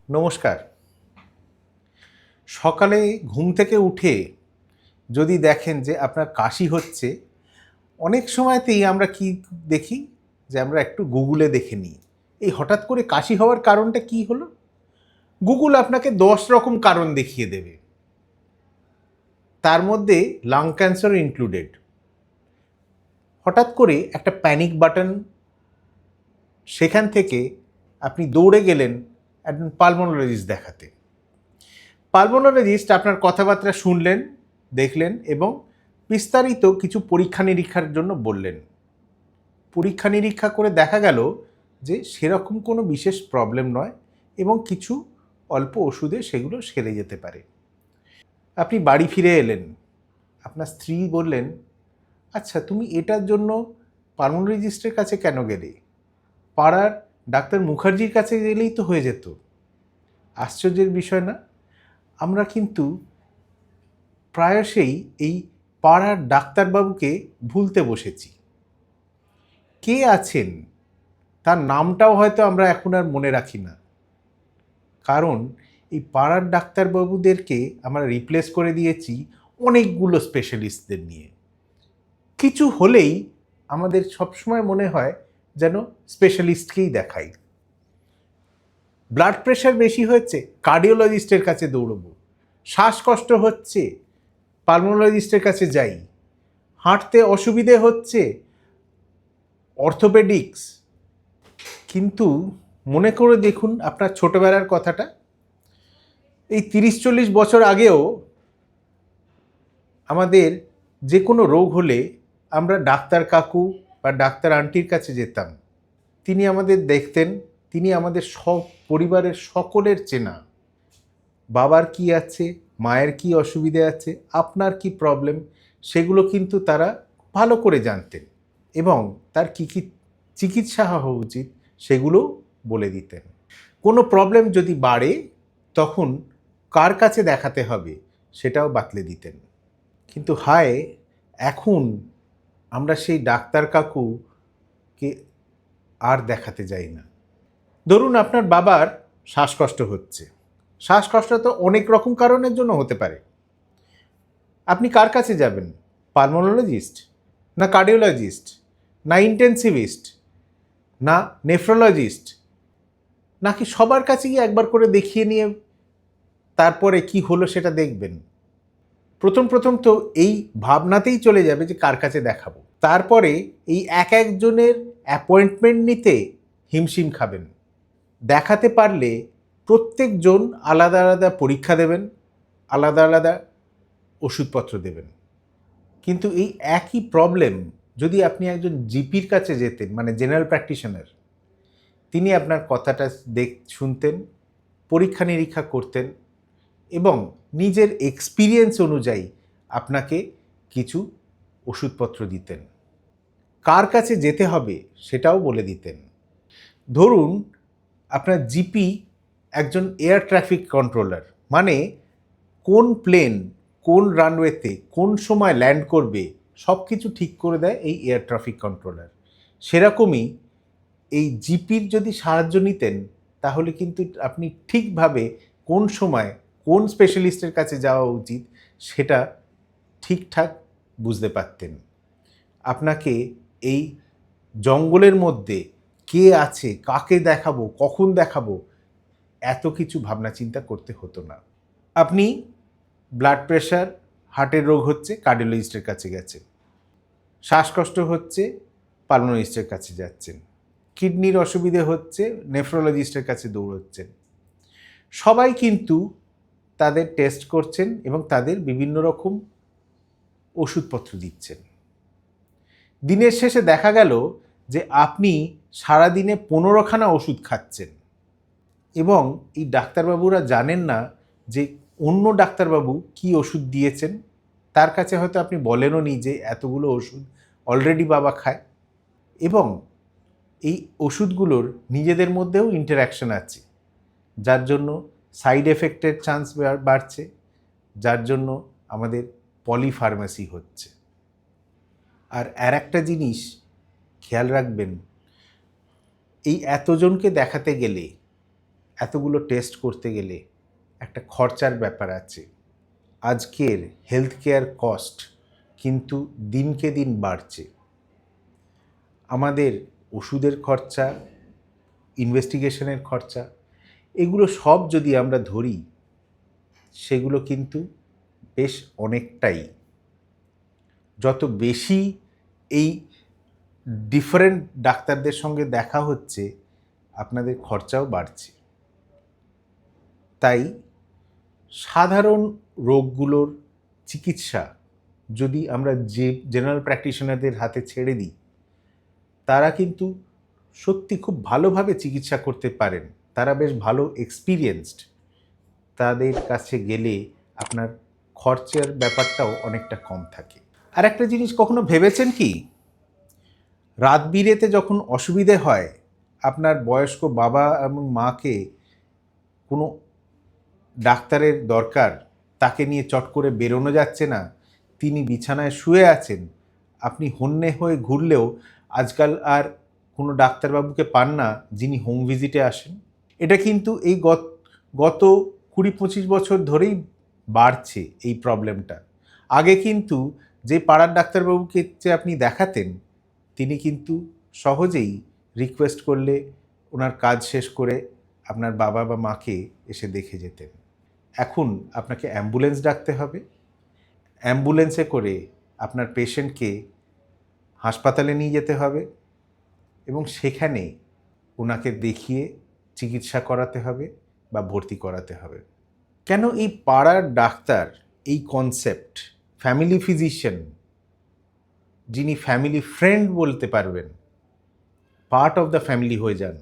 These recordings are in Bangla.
নমস্কার। সকালে ঘুম থেকে উঠে যদি দেখেন যে আপনার কাশি হচ্ছে, অনেক সময়তেই আমরা কি দেখি যে আমরা একটু গুগলে দেখে নিই। এই হঠাৎ করে কাশি হওয়ার কারণটা কি হলো? গুগল আপনাকে ১০ রকম কারণ দেখিয়ে দেবে। তার মধ্যে লাং ক্যান্সার ইনক্লুডেড। হঠাৎ করে একটা প্যানিক বাটন, সেখান থেকে আপনি দৌড়ে গেলেন একজন পালমোনোলজিস্ট দেখাতে। পালমোনোলজিস্ট আপনার কথাবার্তা শুনলেন, দেখলেন এবং বিস্তারিত কিছু পরীক্ষা নিরীক্ষার জন্য বললেন। পরীক্ষা নিরীক্ষা করে দেখা গেল যে সেরকম কোনো বিশেষ প্রবলেম নয় এবং কিছু অল্প ওষুধে সেগুলো সেরে যেতে পারে। আপনি বাড়ি ফিরে এলেন। আপনার স্ত্রী বললেন, আচ্ছা তুমি এটার জন্য পালমোনোলজিস্টের কাছে কেন গেলে? পাড়ার ডাক্তার মুখার্জির কাছে গেলেই তো হয়ে যেত। আশ্চর্যের বিষয় না? আমরা কিন্তু প্রায়শই এই পাড়ার ডাক্তারবাবুকে ভুলতে বসেছি। কে আছেন তার নামটাও হয়তো আমরা এখন আর মনে রাখি না, কারণ এই পাড়ার ডাক্তারবাবুদেরকে আমরা রিপ্লেস করে দিয়েছি অনেকগুলো স্পেশালিস্টদের নিয়ে। কিছু হলেই আমাদের সবসময় মনে হয় যেন স্পেশালিস্টকেই দেখাই। ব্লাড প্রেশার বেশি হয়েছে, কার্ডিওলজিস্টের কাছে দৌড়বো। শ্বাসকষ্ট হচ্ছে, পালমোনোলজিস্টের কাছে যাই। হাঁটতে অসুবিধে হচ্ছে, অর্থোপেডিক্স। কিন্তু মনে করে দেখুন আপনার ছোটবেলার কথাটা। এই ৩০-৪০ বছর আগেও আমাদের যে কোনো রোগ হলে আমরা ডাক্তার কাকু বা ডাক্তার আন্টির কাছে যেতাম। তিনি আমাদের দেখতেন, তিনি আমাদের সব পরিবারের সকলের চেনা। বাবার কি আছে, মায়ের কি অসুবিধে আছে, আপনার কি প্রবলেম, সেগুলো কিন্তু তারা ভালো করে জানতেন এবং তার কী কী চিকিৎসা হওয়া উচিত সেগুলো বলে দিতেন। কোনো প্রবলেম যদি বাড়ে তখন কার কাছে দেখাতে হবে সেটাও বাতলে দিতেন। কিন্তু হায়, এখন আমরা সেই ডাক্তার কাকুকে আর দেখাতে যাই না। ধরুন আপনার বাবার শ্বাসকষ্ট হচ্ছে। শ্বাসকষ্ট তো অনেক রকম কারণের জন্য হতে পারে। আপনি কার কাছে যাবেন? পালমোনোলজিস্ট, না কার্ডিওলজিস্ট, না ইন্টেন্সিভিস্ট, না নেফ্রোলজিস্ট, নাকি সবার কাছেই একবার করে দেখিয়ে নিয়ে তারপরে কি হলো সেটা দেখবেন? প্রথম তো এই ভাবনাতেই চলে যাবে যে কার কাছে দেখাবো। তারপরে এই এক একজনের অ্যাপয়েন্টমেন্ট নিতে হিমশিম খাবেন। দেখাতে পারলে প্রত্যেকজন আলাদা আলাদা পরীক্ষা দেবেন, আলাদা আলাদা ওষুধপত্র দেবেন। কিন্তু এই একই প্রবলেম যদি আপনি একজন জিপির কাছে যেতেন, মানে জেনারেল প্র্যাকটিশনার, তিনি আপনার কথাটা শুনতেন, পরীক্ষা নিরীক্ষা করতেন এবং নিজের এক্সপিরিয়েন্স অনুযায়ী আপনাকে কিছু ওষুধপত্র দিতেন। কার কাছে যেতে হবে সেটাও বলে দিতেন। ধরুন আপনার জিপি একজন এয়ার ট্রাফিক কন্ট্রোলার, মানে কোন প্লেন কোন রানওয়েতে কোন সময় ল্যান্ড করবে সব কিছু ঠিক করে দেয় এই এয়ার ট্রাফিক কন্ট্রোলার। সেরকমই এই জিপির যদি সাহায্য নিতেন তাহলে কিন্তু আপনি ঠিকভাবে কোন সময় কোন স্পেশালিস্টের কাছে যাওয়া উচিত সেটা ঠিকঠাক বুঝতে পারতেন। আপনাকে এই জঙ্গলের মধ্যে কে আছে, কাকে দেখাবো, কখন দেখাবো, এত কিছু ভাবনা চিন্তা করতে হতো না। আপনি ব্লাড প্রেশার, হার্টের রোগ হচ্ছে, কার্ডিওলজিস্টের কাছে গেছেন। শ্বাসকষ্ট হচ্ছে, পালমোনোলজিস্টের কাছে যাচ্ছেন। কিডনির অসুবিধে হচ্ছে, নেফ্রোলজিস্টের কাছে দৌড়চ্ছেন। সবাই কিন্তু তাদের টেস্ট করছেন এবং তাদের বিভিন্ন রকম ওষুধপত্র দিচ্ছেন। দিনের শেষে দেখা গেল যে আপনি সারাদিনে 15খানা ওষুধ খাচ্ছেন এবং এই ডাক্তারবাবুরা জানেন না যে অন্য ডাক্তারবাবু কি ওষুধ দিয়েছেন। তার কাছে হয়তো আপনি বলেনও নি যে এতগুলো ওষুধ অলরেডি বাবা খায়। এবং এই ওষুধগুলোর নিজেদের মধ্যেও ইন্টারঅ্যাকশন আছে, যার জন্য সাইড এফেক্টের চান্স বাড়ছে, যার জন্য আমাদের পলিফার্মেসি হচ্ছে। আর একটা জিনিস খেয়াল রাখবেন, এই এতজনকে দেখাতে গেলে এতগুলো টেস্ট করতে গেলে একটা খরচার ব্যাপার আছে। আজকের হেলথ কেয়ার কস্ট কিন্তু দিনকে দিন বাড়ছে। আমাদের ওষুধের খরচা, ইনভেস্টিগেশনের খরচা, এগুলো সব যদি আমরা ধরি, সেগুলো কিন্তু বেশ অনেকটাই। যত বেশি এই ডিফারেন্ট ডাক্তারদের সঙ্গে দেখা হচ্ছে, আপনাদের খরচাও বাড়ছে। তাই সাধারণ রোগগুলোর চিকিৎসা যদি আমরা জেনারেল প্র্যাকটিশনারদের হাতে ছেড়ে দিই, তারা কিন্তু সত্যি খুব ভালোভাবে চিকিৎসা করতে পারেন। তারা বেশ ভালো এক্সপিরিয়েন্সড। তাদের কাছে গেলে আপনার খরচের ব্যাপারটাও অনেকটা কম থাকে। আর একটা জিনিস কখনো ভেবেছেন কি, রাত বিরেতে যখন অসুবিধে হয়, আপনার বয়স্ক বাবা এবং মাকে কোনো ডাক্তারের দরকার, তাকে নিয়ে চট করে বেরোনো যাচ্ছে না, তিনি বিছানায় শুয়ে আছেন, আপনি হন্যে হয়ে ঘুরলেও আজকাল আর কোনো ডাক্তারবাবুকে পান না যিনি হোম ভিজিটে আসেন। এটা কিন্তু এই গত 20-25 বছর ধরেই বাড়ছে এই প্রবলেমটা। আগে কিন্তু যে পাড়ার ডাক্তারবাবুকে যে আপনি দেখাতেন, তিনি কিন্তু সহজেই রিকোয়েস্ট করলে ওনার কাজ শেষ করে আপনার বাবা বা মাকে এসে দেখে যেতেন। এখন আপনাকে অ্যাম্বুলেন্স ডাকতে হবে, অ্যাম্বুলেন্সে করে আপনার পেশেন্টকে হাসপাতালে নিয়ে যেতে হবে এবং সেখানে ওনাকে দেখিয়ে চিকিৎসা করাতে হবে বা ভর্তি করাতে হবে। কেন এই পাড়ার ডাক্তার, এই কনসেপ্ট, ফ্যামিলি ফিজিশিয়ান, যিনি ফ্যামিলি ফ্রেন্ড বলতে পারবেন, পার্ট অফ দ্য ফ্যামিলি হয়ে যান,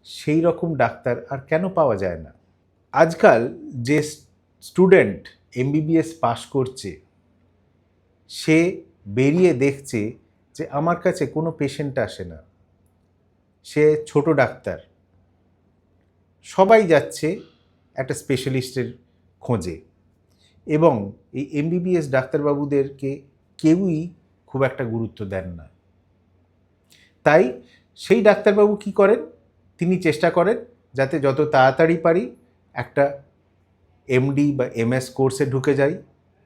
সেই রকম ডাক্তার আর কেন পাওয়া যায় না? আজকাল যে স্টুডেন্ট এমবিবিএস পাশ করছে, সে বেরিয়ে দেখছে যে আমার কাছে কোনো পেশেন্ট আসে না, সে ছোট ডাক্তার, সবাই যাচ্ছে একটা স্পেশালিস্টের খোঁজে এবং এই এমবিবিএস ডাক্তারবাবুদেরকে কেউই খুব একটা গুরুত্ব দেন না। তাই সেই ডাক্তারবাবু কি করেন, তিনি চেষ্টা করেন যাতে যত তাড়াতাড়ি পারি একটা এমডি বা এমএস কোর্সে ঢুকে যাই,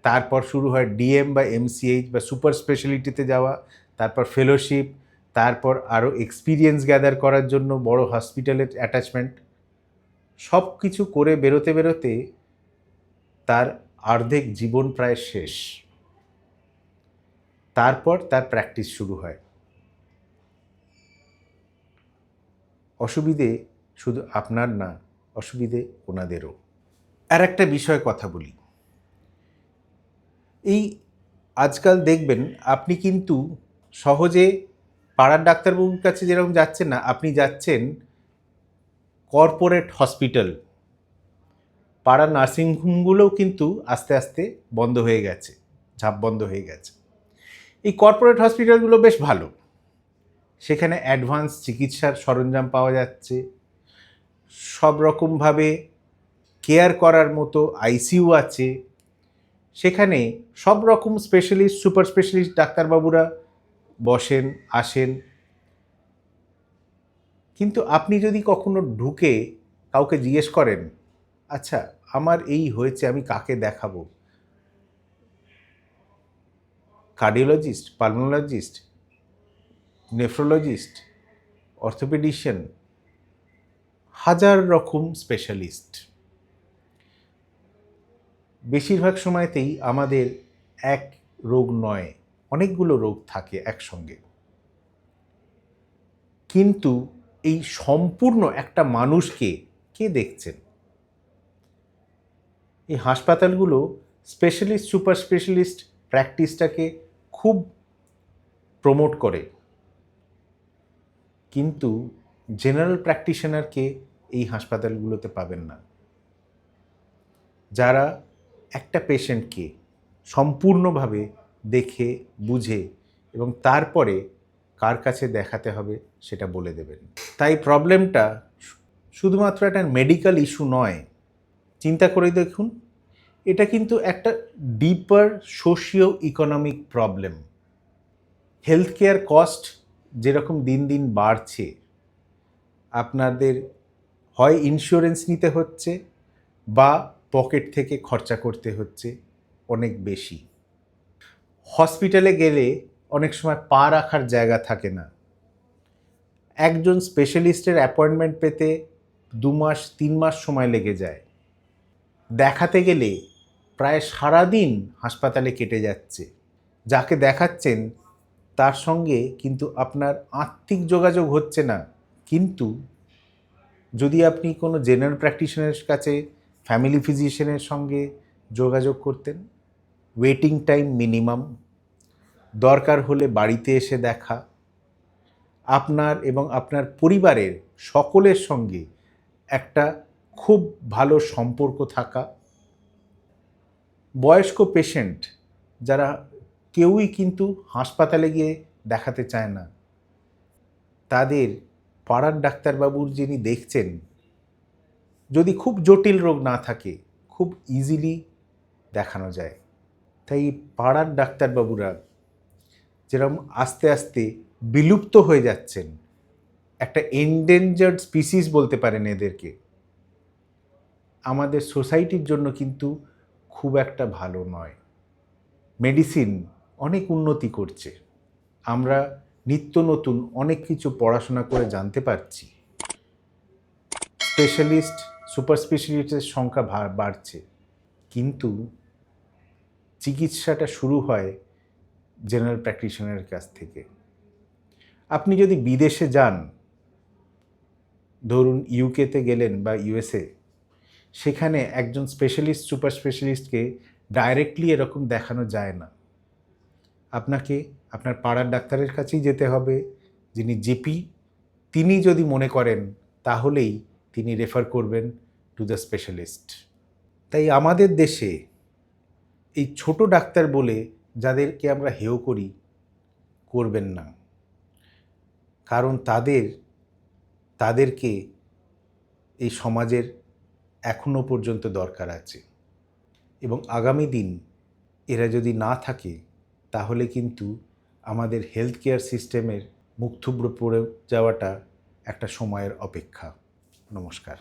তারপর শুরু হয় ডিএম বা এমসিএইচ বা সুপার স্পেশালিটিতে যাওয়া, তারপর ফেলোশিপ, তারপর আরও এক্সপিরিয়েন্স গ্যাদার করার জন্য বড় হসপিটালের অ্যাটাচমেন্ট। সব কিছু করে বেরোতে বেরোতে তার অর্ধেক জীবন প্রায় শেষ। তারপর তার প্র্যাকটিস শুরু হয়। অসুবিধে শুধু আপনার না, অসুবিধে ওনাদেরও। আর একটা বিষয়ে কথা বলি, এই আজকাল দেখবেন আপনি কিন্তু সহজে পাড়ার ডাক্তারবাবুর কাছে যেরকম যাচ্ছেন না, আপনি যাচ্ছেন কর্পোরেট হসপিটাল। পাড়ার নার্সিংহোমগুলোও কিন্তু আস্তে আস্তে বন্ধ হয়ে গেছে, ঝাঁপ বন্ধ হয়ে গেছে। এই কর্পোরেট হসপিটালগুলো বেশ ভালো, সেখানে অ্যাডভান্স চিকিৎসার সরঞ্জাম পাওয়া যাচ্ছে, সব রকমভাবে কেয়ার করার মতো আইসিইউ আছে, সেখানে সব রকম স্পেশালিস্ট, সুপার স্পেশালিস্ট ডাক্তারবাবুরা বসেন, আসেন। কিন্তু আপনি যদি কখনো ঢুকে কাউকে জিজ্ঞেস করেন, আচ্ছা আমার এই হয়েছে, আমি কাকে দেখাবো, কার্ডিওলজিস্ট, পালমোলজিস্ট, নেফ্রোলজিস্ট, অর্থোপেডিশিয়ান, হাজার রকম স্পেশালিস্ট। বেশিরভাগ সময়তেই আমাদের এক রোগ নয়, অনেকগুলো রোগ থাকে একসঙ্গে। কিন্তু এই সম্পূর্ণ একটা মানুষকে কে দেখছেন? এই হাসপাতালগুলো স্পেশালিস্ট, সুপার স্পেশালিস্ট প্র্যাকটিসটাকে খুব প্রমোট করে, কিন্তু জেনারেল প্র্যাকটিশনারকে এই হাসপাতালগুলোতে পাবেন না, যারা একটা পেশেন্টকে সম্পূর্ণভাবে দেখে বুঝে এবং তারপরে কার কাছে দেখাতে হবে সেটা বলে দেবেন। তাই প্রবলেমটা শুধুমাত্র একটা মেডিকেল ইস্যু নয়। চিন্তা করে দেখুন, এটা কিন্তু একটা deeper socio economic problem. Health care cost যেরকম দিন দিন বাড়ছে, আপনাদের হয় ইন্স্যুরেন্স নিতে হচ্ছে বা পকেট থেকে খরচা করতে হচ্ছে অনেক বেশি। হসপিটালে গেলে অনেক সময় পা রাখার জায়গা থাকে না। একজন স্পেশালিস্টের অ্যাপয়েন্টমেন্ট পেতে 2 মাস 3 মাস সময় লেগে যায়। দেখাতে গেলে প্রায় সারাদিন হাসপাতালে কেটে যাচ্ছে। যাকে দেখাচ্ছেন তার সঙ্গে কিন্তু আপনার আত্মিক যোগাযোগ হচ্ছে না, কিন্তু যদি আপনি কোনো জেনারেল প্র্যাকটিশনারের কাছে ফ্যামিলি ফিজিশিয়ানের সঙ্গে যোগাযোগ করতেন, ওয়েটিং টাইম মিনিমাম, দরকার হলে বাড়িতে এসে দেখা, আপনার এবং আপনার পরিবারের সকলের সঙ্গে একটা খুব ভালো সম্পর্ক থাকা। বয়স্ক পেশেন্ট যারা কেউই কিন্তু হাসপাতালে গিয়ে দেখাতে চায় না, তাদের পাড়ার ডাক্তারবাবুর যিনি দেখছেন, যদি খুব জটিল রোগ না থাকে খুব ইজিলি দেখানো যায়। তাই পাড়ার ডাক্তারবাবুরা যেরকম আস্তে আস্তে বিলুপ্ত হয়ে যাচ্ছেন, একটা এন্ডেঞ্জার্ড স্পিসিস বলতে পারেন এদেরকে, আমাদের সোসাইটির জন্য কিন্তু খুব একটা ভালো নয়। মেডিসিন অনেক উন্নতি করছে, আমরা নিত্য নতুন অনেক কিছু পড়াশোনা করে জানতে পারছি, স্পেশালিস্ট সুপার স্পেশালিস্টের সংখ্যা বাড়ছে, কিন্তু চিকিৎসাটা শুরু হয় জেনারেল প্র্যাকটিশনারের কাছ থেকে। আপনি যদি বিদেশে যান, ধরুন ইউকেতে গেলেন বা ইউএসএ, সেখানে একজন স্পেশালিস্ট সুপার স্পেশালিস্টকে ডাইরেক্টলি এরকম দেখানো যায় না। আপনাকে আপনার পাড়ার ডাক্তারের কাছেই যেতে হবে, যিনি জিপি। তিনি যদি মনে করেন তাহলেই তিনি রেফার করবেন টু দ্য স্পেশালিস্ট। তাই আমাদের দেশে এই ছোট ডাক্তার বলে যাদেরকে আমরা হেয় করি, করবেন না, কারণ তাদেরকে এই সমাজের এখনো পর্যন্ত দরকার আছে, এবং আগামী দিন এরা যদি না থাকে তাহলে কিন্তু আমাদের হেলথ কেয়ার সিস্টেমের মুখ থুবড়ে পড়ে যাওয়াটা একটা সময়ের অপেক্ষা। নমস্কার।